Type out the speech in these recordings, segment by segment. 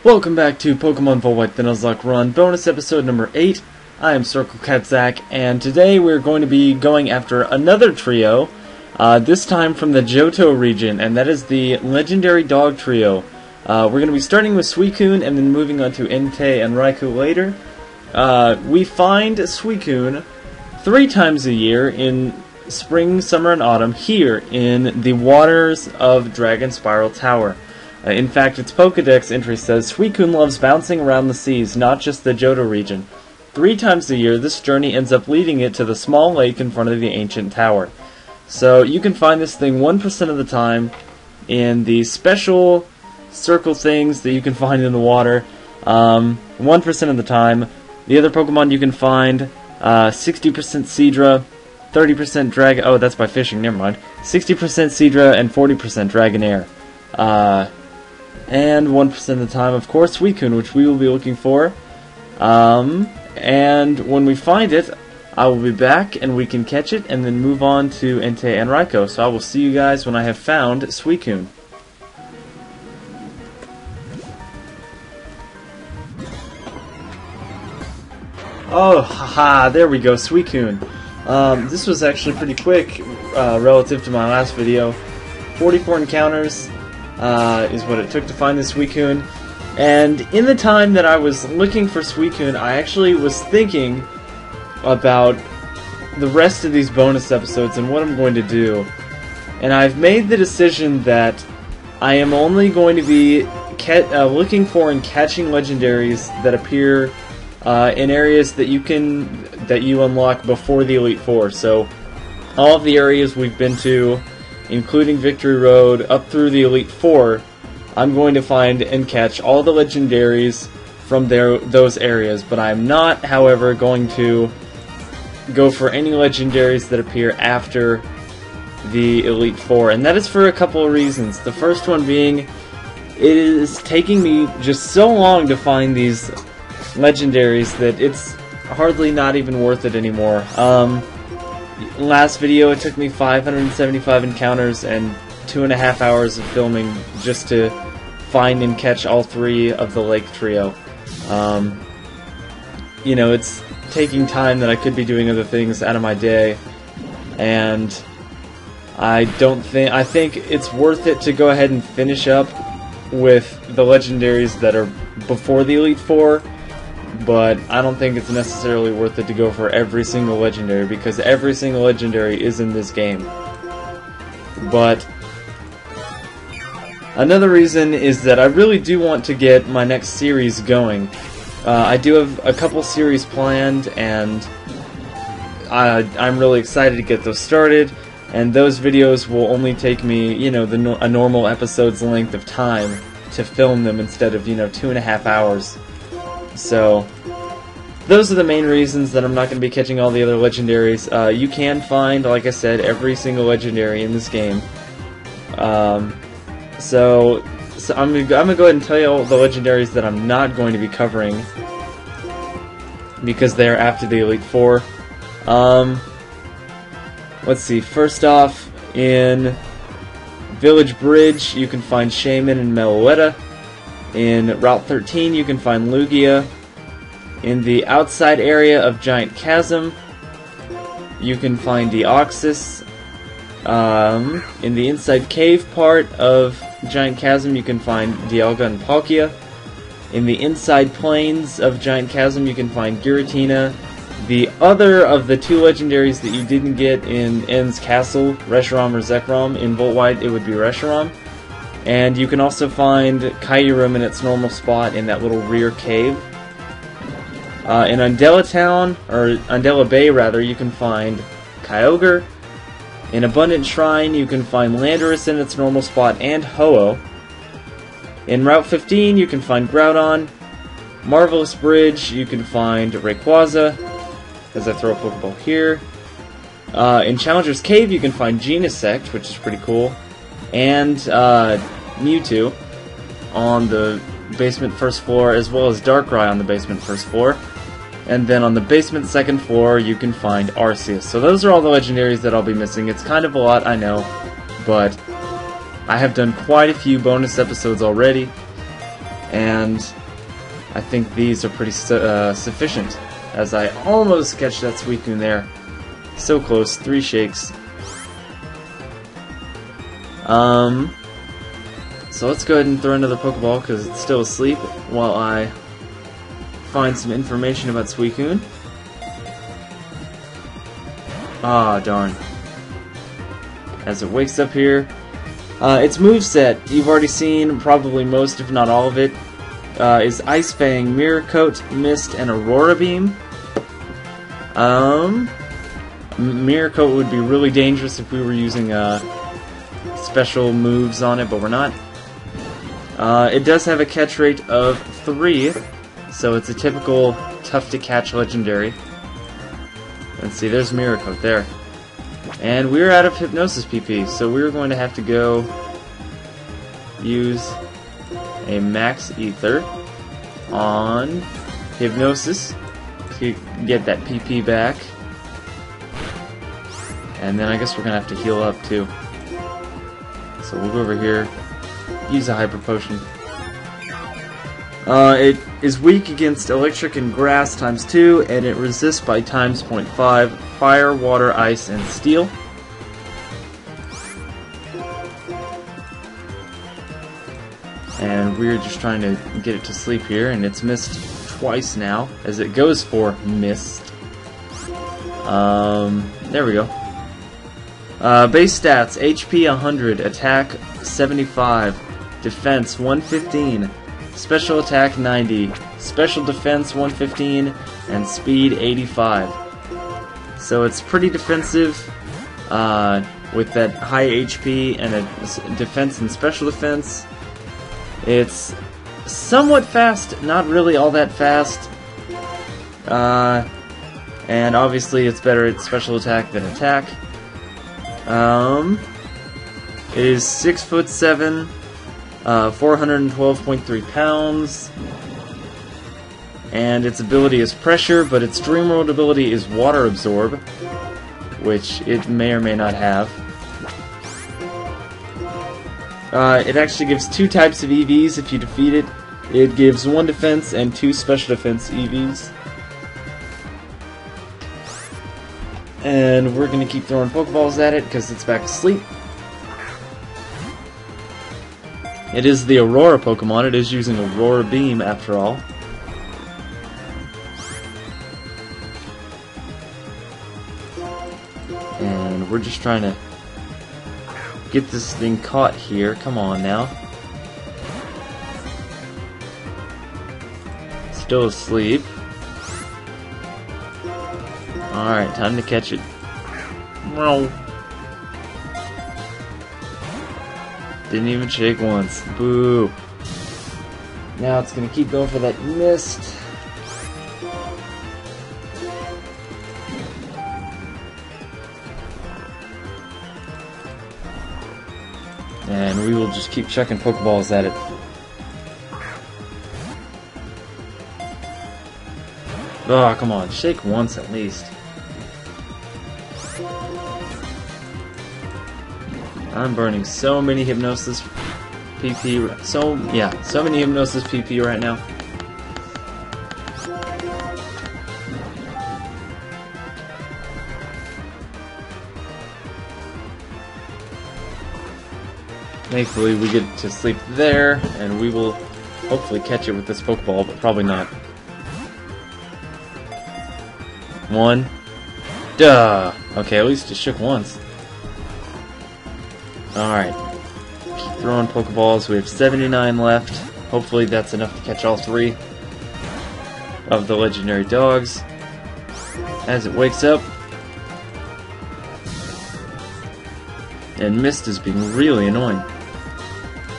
Welcome back to Pokemon Full White the Nuzlocke Run, bonus episode number 8. I am circlecatzach, and today we're going to be going after another trio, this time from the Johto region, and that is the Legendary Dog Trio. We're going to be starting with Suicune and then moving on to Entei and Raikou later. We find Suicune 3 times a year in spring, summer, and autumn here in the waters of Dragon Spiral Tower. In fact, its Pokedex entry says, Suicune loves bouncing around the seas, not just the Johto region. 3 times a year, this journey ends up leading it to the small lake in front of the ancient tower. So you can find this thing 1% of the time in the special circle things that you can find in the water. 1% of the time. The other Pokemon you can find, 60% Seadra, 30% Dragon... Oh, that's by fishing, never mind. 60% Seadra and 40% Dragonair. And 1% of the time, of course, Suicune, which we will be looking for. And when we find it, I will be back and we can catch it and then move on to Entei and Raikou. So I will see you guys when I have found Suicune. Oh, haha, there we go, Suicune. This was actually pretty quick relative to my last video. 44 encounters. Is what it took to find this Suicune. And in the time that I was looking for Suicune, I actually was thinking about the rest of these bonus episodes and what I'm going to do. And I've made the decision that I am only going to be looking for and catching legendaries that appear in areas that you unlock before the Elite Four. So all of the areas we've been to, including Victory Road, up through the Elite Four, I'm going to find and catch all the legendaries from those areas, but I'm not, however, going to go for any legendaries that appear after the Elite Four, and that is for a couple of reasons. The first one being, it is taking me just so long to find these legendaries that it's hardly not even worth it anymore. Last video, it took me 575 encounters and 2.5 hours of filming just to find and catch all 3 of the Lake Trio. You know, it's taking time that I could be doing other things out of my day, and I think it's worth it to go ahead and finish up with the legendaries that are before the Elite Four. But I don't think it's necessarily worth it to go for every single legendary, because every single legendary is in this game. But another reason is that I really do want to get my next series going. I do have a couple series planned, and I'm really excited to get those started. And those videos will only take me, you know, a normal episode's length of time to film them instead of, 2.5 hours. So, those are the main reasons that I'm not going to be catching all the other legendaries. You can find, like I said, every single legendary in this game. So I'm going to go ahead and tell you all the legendaries that I'm not going to be covering, because they're after the Elite Four. Let's see, first off, in Village Bridge, you can find Shaman and Meloetta. In Route 13, you can find Lugia. In the outside area of Giant Chasm, you can find Deoxys. In the inside cave part of Giant Chasm, you can find Dialga and Palkia. In the inside plains of Giant Chasm, you can find Giratina. The other of the 2 legendaries that you didn't get in N's Castle, Reshiram or Zekrom, in Volt White it would be Reshiram. And you can also find Kyurem in its normal spot in that little rear cave. In Undella Town, or Undella Bay rather, you can find Kyogre. In Abundant Shrine, you can find Landorus in its normal spot and Ho-Oh. In Route 15, you can find Groudon. Marvelous Bridge, you can find Rayquaza, as I throw a Pokeball here. In Challenger's Cave, you can find Genesect, which is pretty cool. And Mewtwo on the basement first floor, as well as Darkrai on the basement first floor. And then on the basement second floor, you can find Arceus. So those are all the legendaries that I'll be missing. It's kind of a lot, I know, but I have done quite a few bonus episodes already, and I think these are pretty sufficient, as I almost catch that Suicune there. So close, 3 shakes. So let's go ahead and throw another Pokeball because it's still asleep while I find some information about Suicune. Ah, darn. As it wakes up here. Its moveset, you've already seen probably most, if not all of it, is Ice Fang, Mirror Coat, Mist, and Aurora Beam. Mirror Coat would be really dangerous if we were using special moves on it, but we're not. It does have a catch rate of 3, so it's a typical tough-to-catch legendary. Let's see, there's Mirror Coat there. And we're out of Hypnosis PP, so we're going to have to go use a Max Ether on Hypnosis to get that PP back. And then I guess we're going to have to heal up too. So we'll go over here, use a Hyper Potion. It is weak against Electric and Grass ×2, and it resists by ×0.5 Fire, Water, Ice, and Steel. And we're just trying to get it to sleep here, and it's missed twice now, as it goes for Mist. There we go. Base stats, HP 100, Attack 75, Defense 115, Special Attack 90, Special Defense 115, and Speed 85. So it's pretty defensive with that high HP and a defense and special defense. It's somewhat fast, not really all that fast. And obviously it's better at special attack than attack. It is 6'7", 412.3 pounds, and its ability is Pressure, but its Dream World ability is Water Absorb, which it may or may not have. It actually gives 2 types of EVs if you defeat it. It gives 1 defense and 2 special defense EVs. And we're going to keep throwing Pokeballs at it because it's back asleep. It is the Aurora Pokemon. It is using Aurora Beam after all. And we're just trying to get this thing caught here. Come on now. Still asleep. Alright, time to catch it. No. Didn't even shake once. Boo. Now it's gonna keep going for that Mist. And we will just keep chucking Pokeballs at it. Oh, come on. Shake once at least. I'm burning so many Hypnosis PP. So many Hypnosis PP right now. Thankfully, we get to sleep there, and we will hopefully catch it with this Pokeball, but probably not. 1. Duh! Okay, at least it shook once. Alright. Keep throwing Pokeballs. We have 79 left. Hopefully that's enough to catch all 3 of the legendary dogs. As it wakes up. And Mist is being really annoying.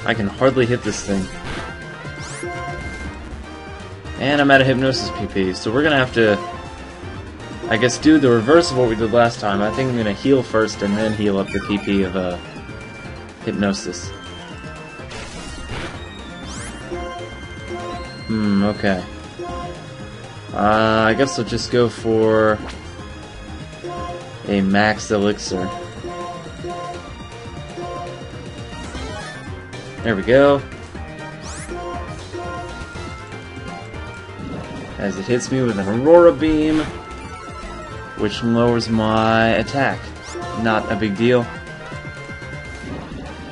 I can hardly hit this thing. And I'm out of Hypnosis PP, so we're gonna have to, I guess, do the reverse of what we did last time. I think I'm gonna heal first and then heal up the PP of Hypnosis. Okay. I guess I'll just go for a Max Elixir. There we go. as it hits me with an Aurora Beam, which lowers my attack. Not a big deal.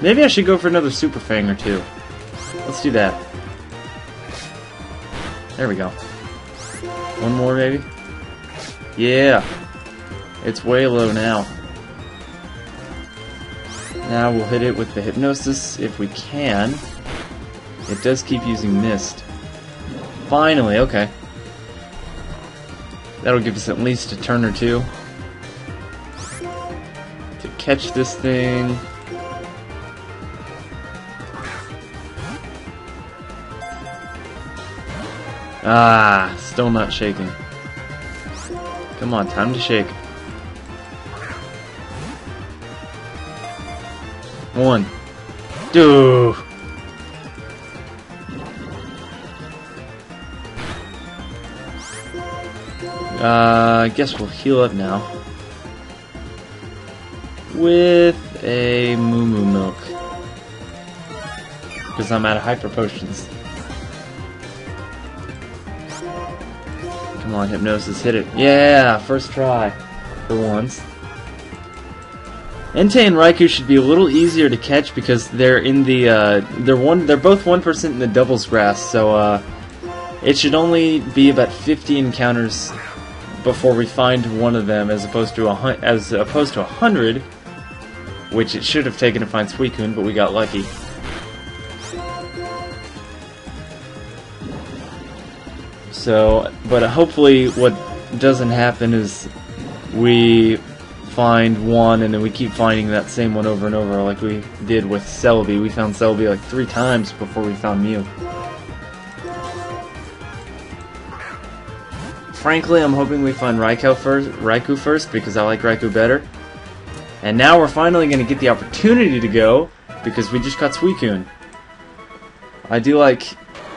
Maybe I should go for another Super Fang or two. Let's do that. There we go. One more, maybe? Yeah! It's way low now. Now we'll hit it with the Hypnosis if we can. It does keep using Mist. Finally, okay. That'll give us at least a turn or two to catch this thing. Ah, still not shaking. Come on, time to shake. One. Two. I guess we'll heal up now with a Moo Moo Milk because I'm out of Hyper Potions. Come on, Hypnosis, hit it! Yeah, first try for once. Entei and Raikou should be a little easier to catch because they're in the they're both 1% in the Devil's Grass, so it should only be about 50 encounters before we find one of them, as opposed to 100, which it should have taken to find Suicune, but we got lucky. So, but hopefully what doesn't happen is we find one and then we keep finding that same one over and over, like we did with Celebi. We found Celebi like 3 times before we found Mew. Frankly, I'm hoping we find Raikou first because I like Raikou better. And now we're finally going to get the opportunity to go because we just got Suicune. I do like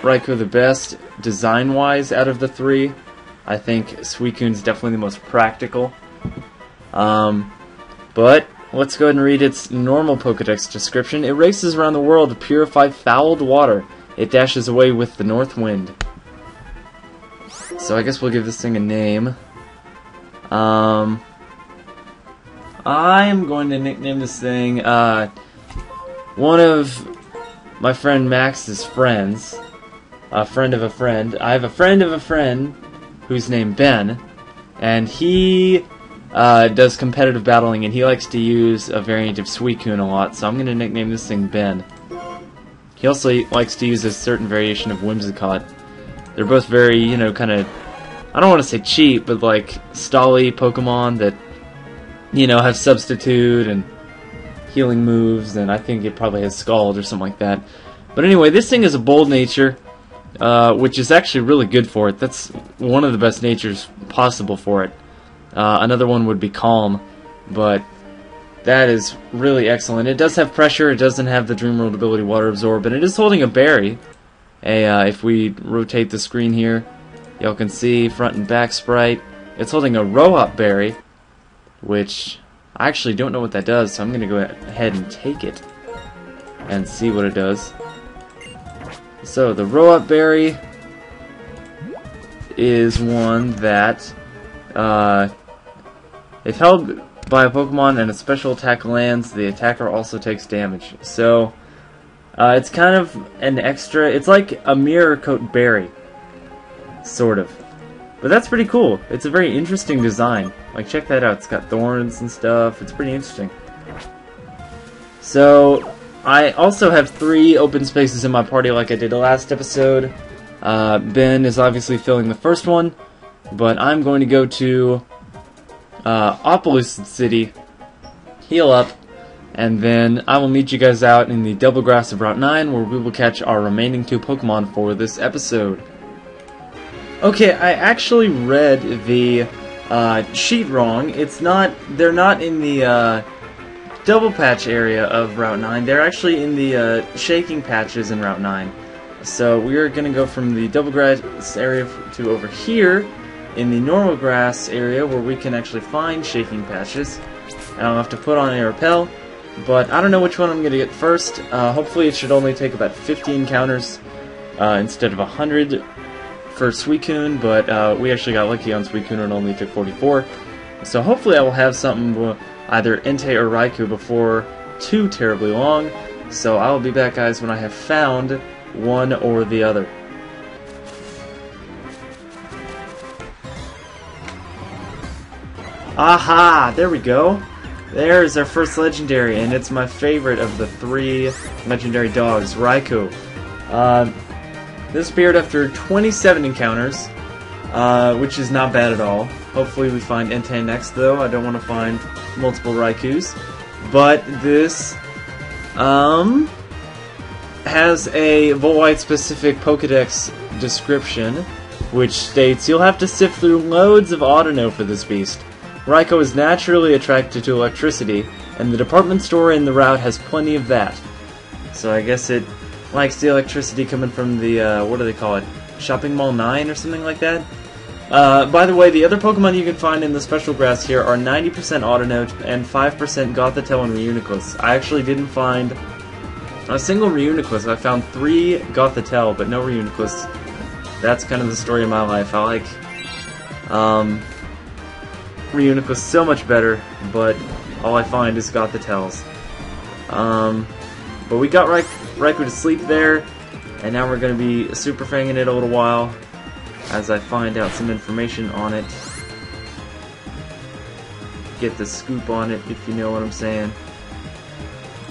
Raikou the best design-wise out of the 3. I think Suicune's definitely the most practical. But let's go ahead and read its normal Pokédex description. It races around the world to purify fouled water. It dashes away with the north wind. So I guess we'll give this thing a name. I am going to nickname this thing one of my friend Max's friends. A friend of a friend. I have a friend of a friend who's named Ben, and he does competitive battling, and he likes to use a variant of Suicune a lot, so I'm going to nickname this thing Ben. He also likes to use a certain variation of Whimsicott. They're both very, you know, kind of, I don't want to say cheap, but like stally Pokemon that, you know, have Substitute and healing moves, and I think it probably has Scald or something like that. But anyway, this thing is a bold nature, which is actually really good for it. That's one of the best natures possible for it. Another one would be Calm, but that is really excellent. It does have Pressure, it doesn't have the Dream World ability Water Absorb, but it is holding a berry. If we rotate the screen here, y'all can see front and back sprite. It's holding a Rohop berry, which I actually don't know what that does, so I'm going to go ahead and take it and see what it does. So the Rohop berry is one that, if held by a Pokemon and a special attack lands, the attacker also takes damage. So it's kind of an extra, it's like a Mirror Coat berry, sort of. But that's pretty cool. It's a very interesting design. Like, check that out. It's got thorns and stuff. It's pretty interesting. So, I also have 3 open spaces in my party like I did the last episode. Ben is obviously filling the first one, but I'm going to go to Opeloused City, heal up, and then I will meet you guys out in the Double Grass of Route 9, where we will catch our remaining 2 Pokemon for this episode. Okay, I actually read the sheet wrong. They're not in the Double Patch area of Route 9. They're actually in the Shaking Patches in Route 9. So we're going to go from the Double Grass area to over here in the Normal Grass area, where we can actually find Shaking Patches. And I'll have to put on a Repel, but I don't know which one I'm going to get first. Hopefully it should only take about 50 encounters instead of 100 for Suicune, but we actually got lucky on Suicune and only took 44. So hopefully I will have something either Entei or Raikou before too terribly long. So I will be back, guys, when I have found one or the other. Aha! There we go. There's our first legendary, and it's my favorite of the 3 legendary dogs, Raikou. This appeared after 27 encounters, which is not bad at all. Hopefully we find Entei next, though. I don't want to find multiple Raikous. But this has a Volwhite-specific Pokedex description, which states, "You'll have to sift through loads of Autono for this beast. Raikou is naturally attracted to electricity, and the department store in the route has plenty of that." So I guess it likes the electricity coming from the, what do they call it? Shopping Mall 9 or something like that? By the way, the other Pokemon you can find in the special grass here are 90% Autonote and 5% Gothitelle and Reuniclus. I actually didn't find a single Reuniclus. I found 3 Gothitelle, but no Reuniclus. That's kind of the story of my life. I like, Reuniclus so much better, but all I find is Gothitelles. But we got Raikou to sleep there, and now we're going to be super fanging it a little while as I find out some information on it. Get the scoop on it, if you know what I'm saying.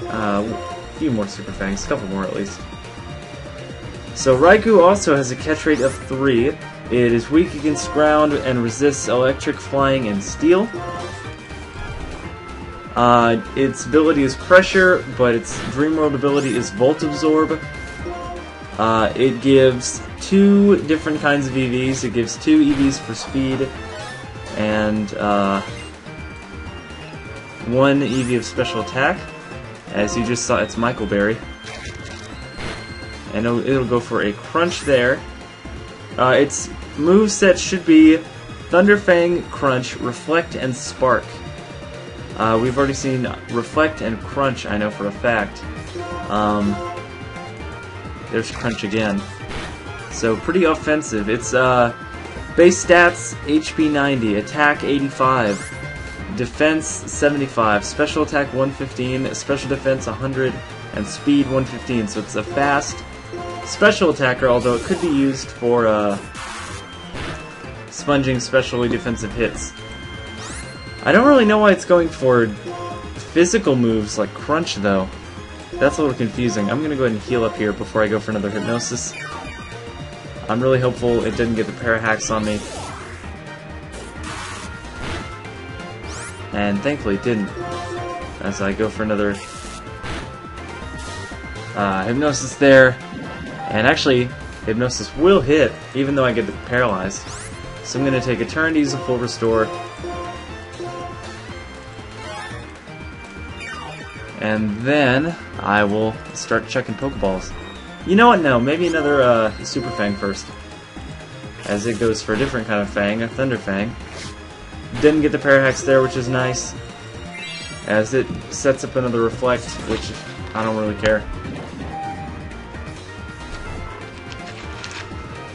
A few more super fangs, a couple more at least. So Raikou also has a catch rate of 3. It is weak against ground and resists electric, flying, and steel. Its ability is Pressure, but its Dream World ability is Volt Absorb. It gives 2 different kinds of EVs. It gives 2 EVs for speed, and 1 EV of special attack. As you just saw, it's Michael Berry. And it'll go for a Crunch there. Its moveset should be Thunder Fang, Crunch, Reflect, and Spark. We've already seen Reflect and Crunch, I know for a fact. There's Crunch again. So pretty offensive. Its base stats, HP 90, Attack 85, Defense 75, Special Attack 115, Special Defense 100, and Speed 115. So it's a fast special attacker, although it could be used for sponging specially defensive hits. I don't really know why it's going for physical moves like Crunch, though. That's a little confusing. I'm going to go ahead and heal up here before I go for another Hypnosis. I'm really hopeful it didn't get the Parahacks on me. And thankfully it didn't. As I go for another Hypnosis there. And actually, Hypnosis will hit, even though I get paralyzed. So I'm going to take a turn to use a full restore. And then I will start checking Pokeballs. You know what? No, maybe another Super Fang first. As it goes for a different kind of Fang, a Thunder Fang. Didn't get the Parahacks there, which is nice. As it sets up another Reflect, which I don't really care.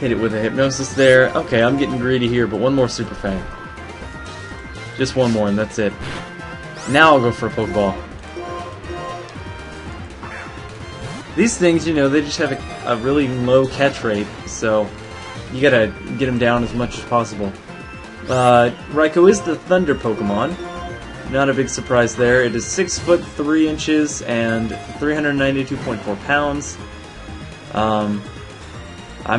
Hit it with a Hypnosis there. Okay, I'm getting greedy here, but one more Super Fang. Just one more, and that's it. Now I'll go for a Pokeball. These things, you know, they just have a really low catch rate, so you gotta get them down as much as possible. Raikou is the Thunder Pokemon. Not a big surprise there. It is 6 foot 3 inches and 392.4 pounds.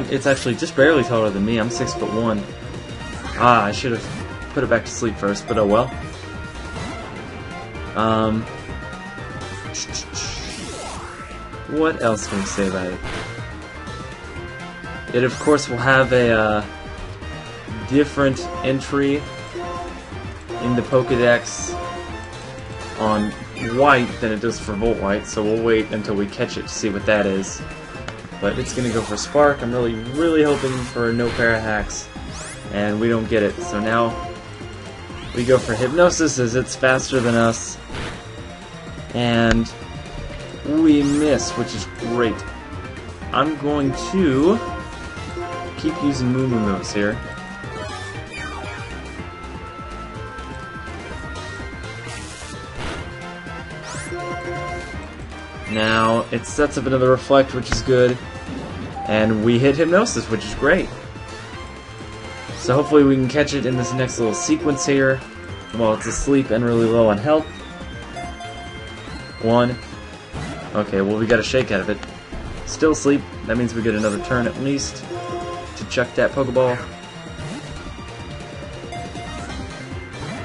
It's actually just barely taller than me. I'm 6'1". I should have put it back to sleep first, but oh well. What else can we say about it? It, of course, will have a different entry in the Pokedex on White than it does for Voltwhite, so we'll wait until we catch it to see what that is. But it's going to go for Spark. I'm really hoping for no Parahacks, and we don't get it. So now we go for Hypnosis, as it's faster than us, and we miss, which is great. I'm going to keep using Moo moves here. Now, it sets up another Reflect, which is good. And we hit Hypnosis, which is great. So hopefully we can catch it in this next little sequence here. While it's asleep and really low on health. 1. Okay, well we got a shake out of it. Still asleep. That means we get another turn at least to chuck that Pokeball.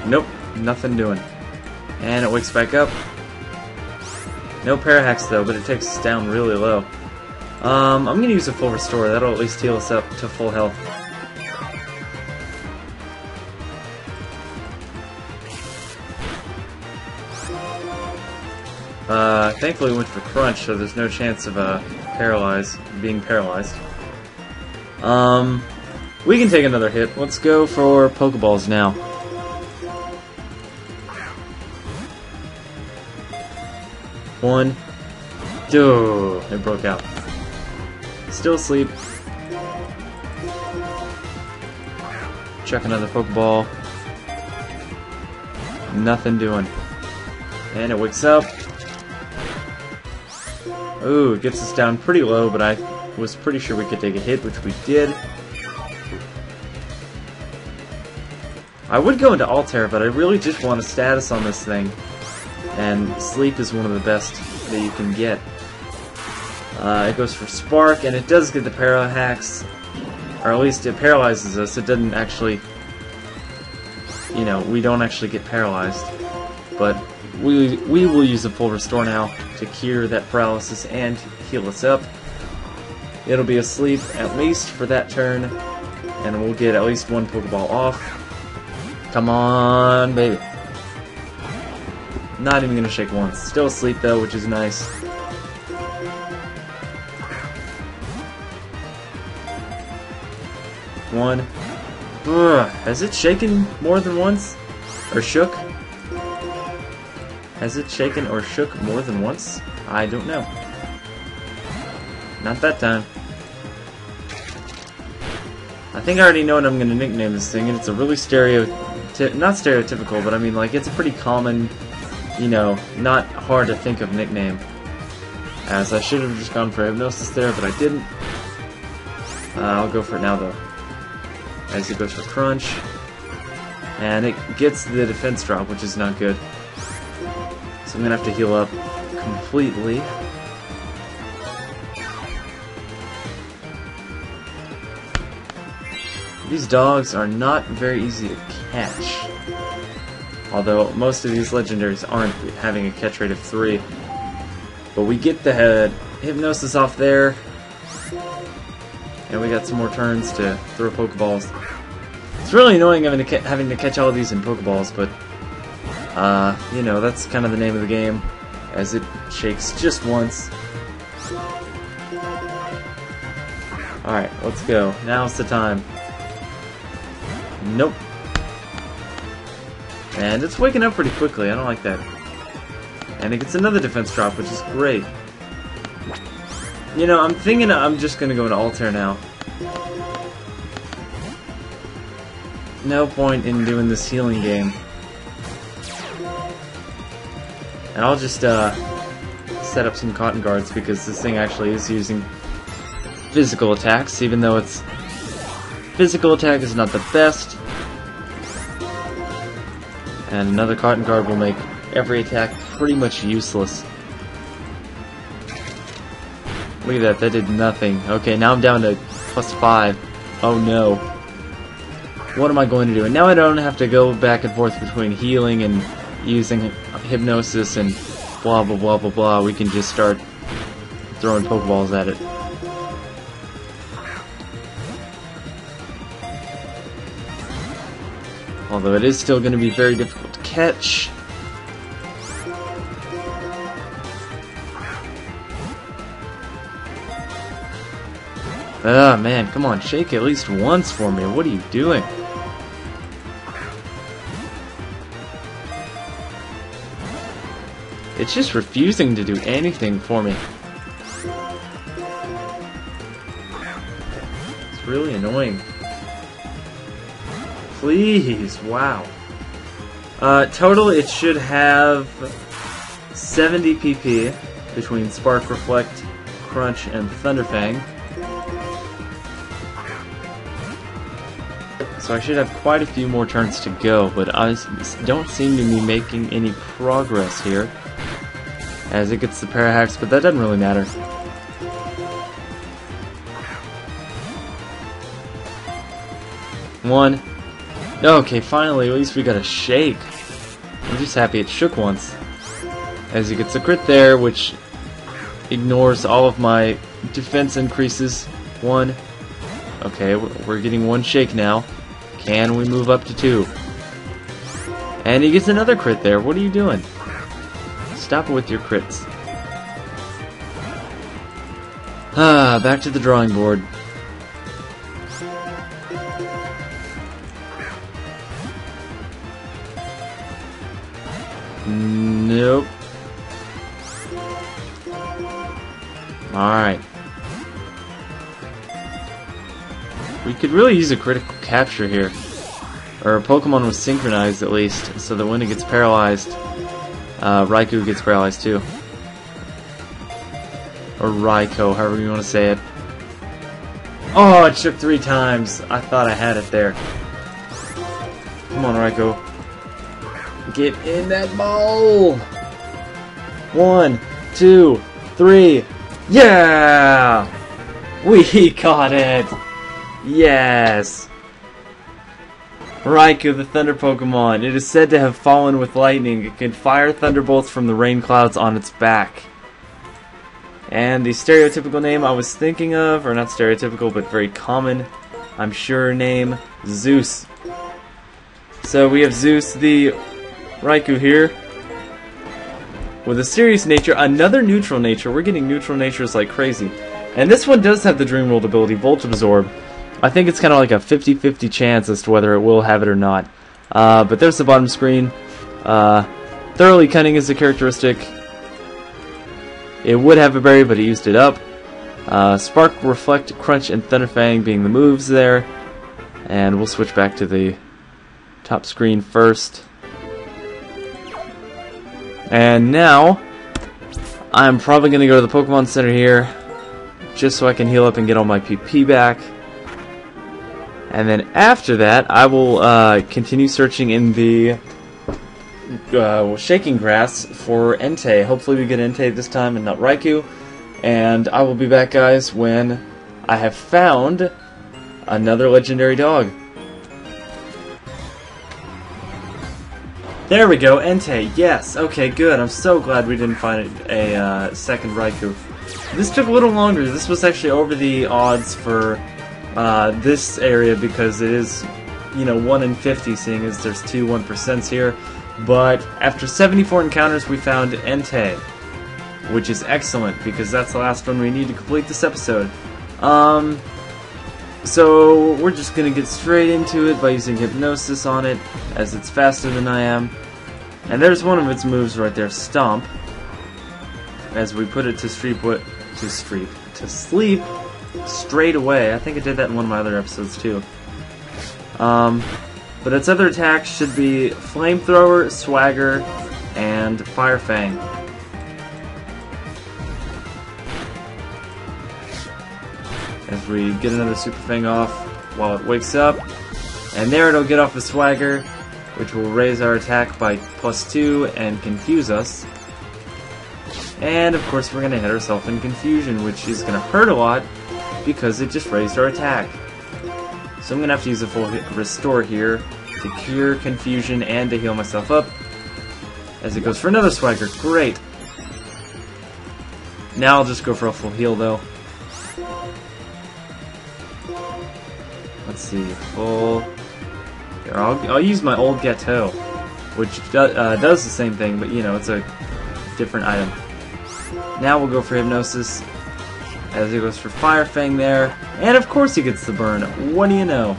Nope, nothing doing. And it wakes back up. No Parahacks though, but it takes us down really low. I'm gonna use a full restore. That'll at least heal us up to full health. Thankfully we went for Crunch, so there's no chance of being paralyzed. We can take another hit. Let's go for Pokeballs now. One. Duh, it broke out. Still asleep. Chuck another Pokeball. Nothing doing. And it wakes up. Ooh, it gets us down pretty low, but I was pretty sure we could take a hit, which we did. I would go into Altair, but I really just want a status on this thing. And Sleep is one of the best that you can get. It goes for Spark, and it does get the Parahacks. Or at least it paralyzes us. It doesn't actually... You know, we don't actually get paralyzed. But we will use a full restore now to cure that paralysis and heal us up. It'll be asleep at least for that turn, and we'll get at least one Pokeball off. Come on, baby. Not even gonna shake once. Still asleep though, which is nice. One. Ugh. Has it shaken more than once? Or shook? Has it shaken or shook more than once? I don't know. Not that time. I think I already know what I'm going to nickname this thing, and it's a really not stereotypical, but I mean, like, it's a pretty common, you know, not hard to think of nickname. As I should have just gone for Hypnosis there, but I didn't. I'll go for it now, though. As it goes for Crunch. And it gets the defense drop, which is not good. So I'm going to have to heal up completely. These dogs are not very easy to catch. Although most of these legendaries aren't having a catch rate of 3. But we get the Hypnosis off there. And we got some more turns to throw Pokeballs. It's really annoying having to catch all of these in Pokeballs, but you know, that's kind of the name of the game, as it shakes just once. Alright, let's go. Now's the time. Nope. And it's waking up pretty quickly. I don't like that. And it gets another defense drop, which is great. You know, I'm thinking I'm just going to go into Altair now. No point in doing this healing game. And I'll just set up some Cotton Guards, because this thing actually is using physical attacks, even though its physical attack is not the best. And another Cotton Guard will make every attack pretty much useless. Look at that, that did nothing. Okay, now I'm down to +5. Oh no. What am I going to do? And now I don't have to go back and forth between healing and using Hypnosis and blah blah blah blah blah. We can just start throwing Pokeballs at it. Although it is still going to be very difficult to catch. Ah, man, come on, shake at least once for me. What are you doing? It's just refusing to do anything for me. It's really annoying. Please, wow. Total, it should have 70 PP between Spark, Reflect, Crunch, and Thunderfang. So I should have quite a few more turns to go, but I don't seem to be making any progress here as it gets the Parahacks, but that doesn't really matter. One. Okay, finally, at least we got a shake. I'm just happy it shook once. As it gets a crit there, which ignores all of my defense increases. One. Okay, we're getting one shake now. Can we move up to 2? And he gets another crit there. What are you doing? Stop with your crits. Back to the drawing board. Nope. Alright. We could really use a critical capture here. Or a Pokemon was synchronized at least, so that when it gets paralyzed, Raikou gets paralyzed too. Or Raikou, however you want to say it. Oh, it shook 3 times. I thought I had it there. Come on, Raikou. Get in that ball! 1, 2, 3. Yeah! We caught it! Yes! Raikou, the Thunder Pokemon. It is said to have fallen with lightning. It can fire thunderbolts from the rain clouds on its back. And the stereotypical name I was thinking of, or not stereotypical, but very common, I'm sure, name, Zeus. So we have Zeus, the Raikou here, with a serious nature, another neutral nature. We're getting neutral natures like crazy. And this one does have the Dream World ability, Volt Absorb. I think it's kind of like a 50-50 chance as to whether it will have it or not. But there's the bottom screen. Thoroughly Cunning is a characteristic. It would have a berry, but he used it up. Spark, Reflect, Crunch, and Thunderfang being the moves there. And we'll switch back to the top screen first. And now, I'm probably going to go to the Pokemon Center here, just so I can heal up and get all my PP back. And then after that, I will continue searching in the Shaking Grass for Entei. Hopefully we get Entei this time and not Raikou. And I will be back, guys, when I have found another legendary dog. There we go, Entei. Yes, okay, good. I'm so glad we didn't find a second Raikou. This took a little longer. This was actually over the odds for this area because it is, 1 in 50, seeing as there's 2 1% here. But after 74 encounters, we found Entei, which is excellent because that's the last one we need to complete this episode. So we're just gonna get straight into it by using Hypnosis on it, as it's faster than I am. And there's one of its moves right there, Stomp. As we put it to sleep straight away. I think I did that in one of my other episodes too. But its other attacks should be Flamethrower, Swagger, and Fire Fang. As we get another Super Fang off while it wakes up. And there it'll get off the Swagger, which will raise our attack by +2 and confuse us. And of course we're going to hit ourselves in Confusion, which is going to hurt a lot because it just raised our attack. So I'm going to have to use a full Restore here to cure Confusion and to heal myself up. As it goes for another Swagger. Great! Now I'll just go for a full heal though. Let's see, full... Here, I'll use my old Gateau, which does the same thing, but it's a different item. Now we'll go for Hypnosis, as it goes for Fire Fang there, and of course he gets the burn. What do you know?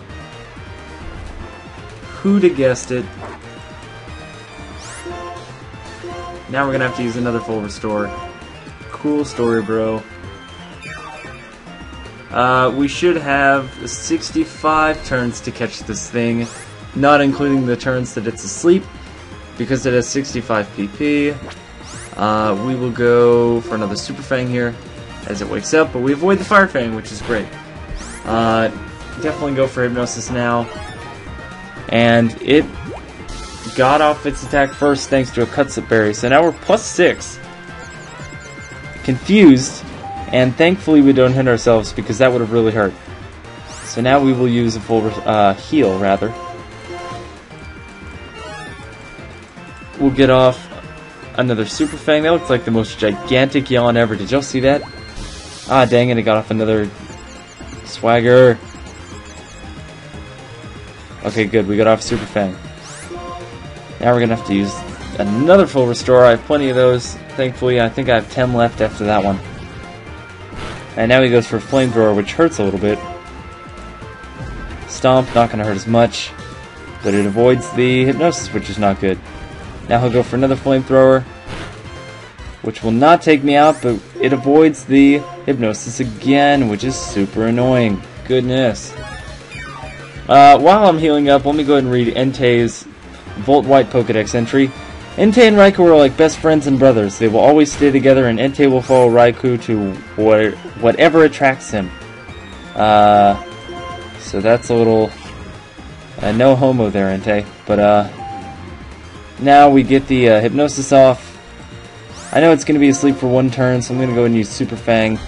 Who'd have guessed it? Now we're gonna have to use another full Restore. Cool story, bro. We should have 65 turns to catch this thing, not including the turns that it's asleep, because it has 65 PP. We will go for another Super Fang here as it wakes up, but we avoid the Fire Fang, which is great. Definitely go for Hypnosis now. And it got off its attack first thanks to a Cutslip Berry, so now we're +6. Confused, and thankfully we don't hit ourselves because that would have really hurt. So now we will use a full heal, rather. We'll get off another Super Fang. That looks like the most gigantic yawn ever. Did y'all see that? Ah, dang it, it got off another Swagger. Okay, good, we got off Super Fang. Now we're gonna have to use another full restore. I have plenty of those. Thankfully, I think I have 10 left after that one. And now he goes for Flamethrower, which hurts a little bit. Stomp, not gonna hurt as much. But it avoids the Hypnosis, which is not good. Now he'll go for another Flamethrower, which will not take me out, but it avoids the Hypnosis again, which is super annoying. Goodness. While I'm healing up, let me go ahead and read Entei's Volt White Pokedex entry. Entei and Raikou are like best friends and brothers. They will always stay together, and Entei will follow Raikou to whatever attracts him. So that's a little no homo there, Entei. But now we get the Hypnosis off. I know it's going to be asleep for one turn, so I'm going to go and use Super Fang.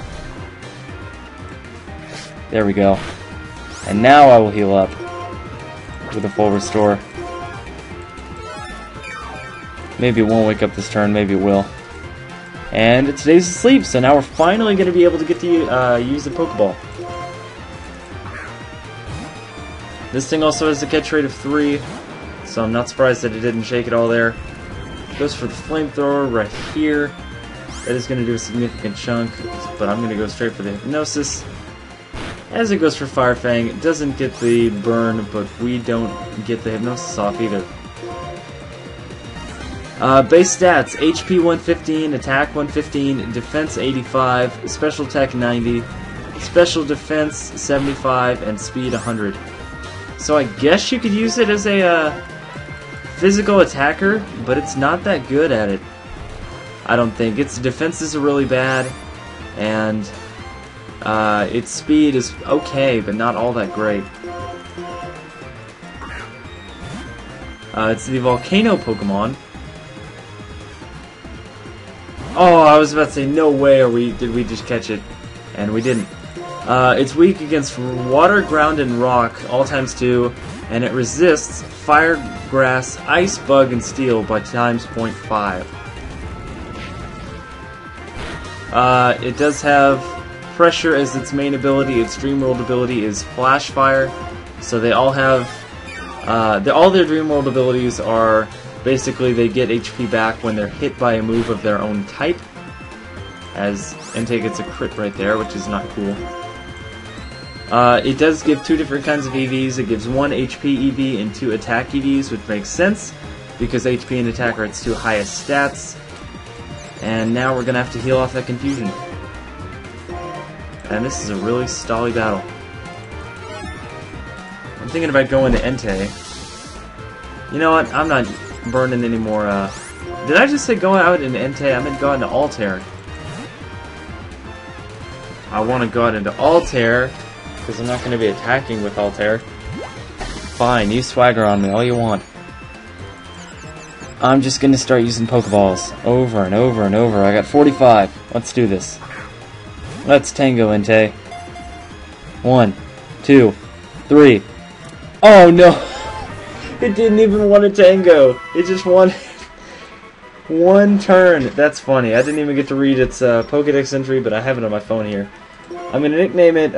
There we go. And now I will heal up with a full restore. Maybe it won't wake up this turn, maybe it will. And it stays asleep, so now we're finally going to be able to get to use the Pokeball. This thing also has a catch rate of 3, so I'm not surprised that it didn't shake it all there. Goes for the Flamethrower right here. That is going to do a significant chunk, but I'm going to go straight for the Hypnosis. As it goes for Fire Fang, it doesn't get the burn, but we don't get the Hypnosis off either. Base stats: HP 115, Attack 115, Defense 85, Special Attack 90, Special Defense 75, and Speed 100. So I guess you could use it as a physical attacker, but it's not that good at it. I don't think. Its defenses are really bad, and its speed is okay, but not all that great. It's the Volcano Pokemon. Oh, I was about to say, no way did we just catch it, and we didn't. It's weak against water, ground, and rock, all times 2, and it resists fire, grass, ice, bug, and steel by times 0.5. It does have pressure as its main ability. Its Dream World ability is Flash Fire, so they all have all their Dream World abilities are basically they get HP back when they're hit by a move of their own type, as Entei gets a crit right there, which is not cool. It does give 2 different kinds of EVs. It gives 1 HP EV and 2 attack EVs, which makes sense because HP and attack are its 2 highest stats. And now we're going to have to heal off that confusion. And this is a really stally battle. I'm thinking about going to Entei. You know what? I'm not burning any more. Did I just say go out into Entei? I meant go out into Altair. I want to go out into Altair because I'm not going to be attacking with Altair. Fine, use Swagger on me all you want. I'm just going to start using Pokeballs over and over and over. I got 45. Let's do this. Let's Tango, Entei. 1, 2, 3. Oh no! It didn't even want to Tango. It just wanted one turn. That's funny. I didn't even get to read its Pokedex entry, but I have it on my phone here. I'm going to nickname it,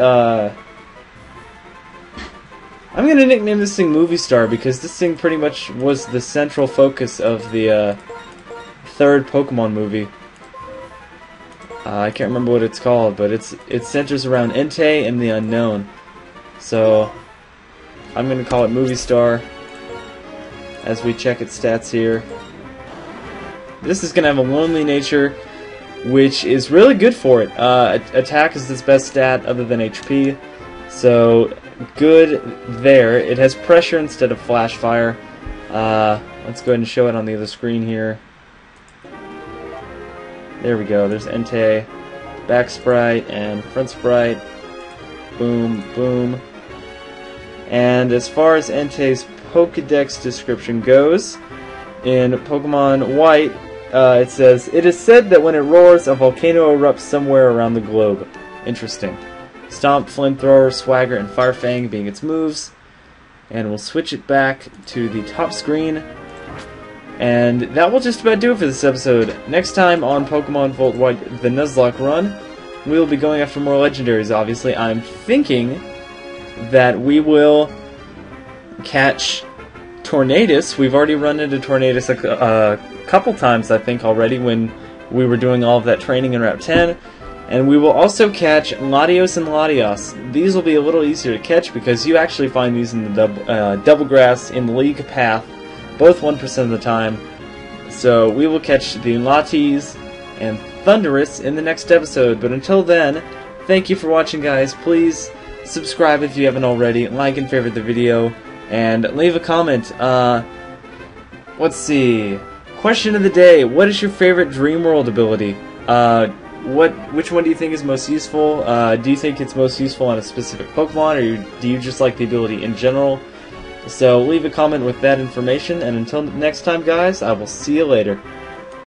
I'm going to nickname this thing Movie Star because this thing pretty much was the central focus of the 3rd Pokemon movie. I can't remember what it's called, but it centers around Entei and the unknown. So I'm going to call it Movie Star as we check its stats here. This is going to have a lonely nature. which is really good for it. Attack is its best stat other than HP, so good there. It has pressure instead of flash fire. Let's go ahead and show it on the other screen here. There we go. There's Entei, back sprite and front sprite. Boom, boom. And as far as Entei's Pokedex description goes, in Pokemon White, it says, "It is said that when it roars, a volcano erupts somewhere around the globe." Interesting. Stomp, Flamethrower, Swagger, and Firefang being its moves. And we'll switch it back to the top screen. And that will just about do it for this episode. Next time on Pokemon Volt White, the Nuzlocke run, we will be going after more legendaries, obviously. I'm thinking that we will catch Tornadus. We've already run into Tornadus a couple times, I think, already when we were doing all of that training in Route 10. And we will also catch Latios and Latios. These will be a little easier to catch because you actually find these in the double grass in the League Path, both 1% of the time. So we will catch the Latis and Thundurus in the next episode. But until then, thank you for watching, guys. Please subscribe if you haven't already, like and favorite the video, and leave a comment. Let's see. Question of the day: what is your favorite Dream World ability? Which one do you think is most useful? Do you think it's most useful on a specific Pokemon, or do you just like the ability in general? So leave a comment with that information, and until next time, guys, I will see you later.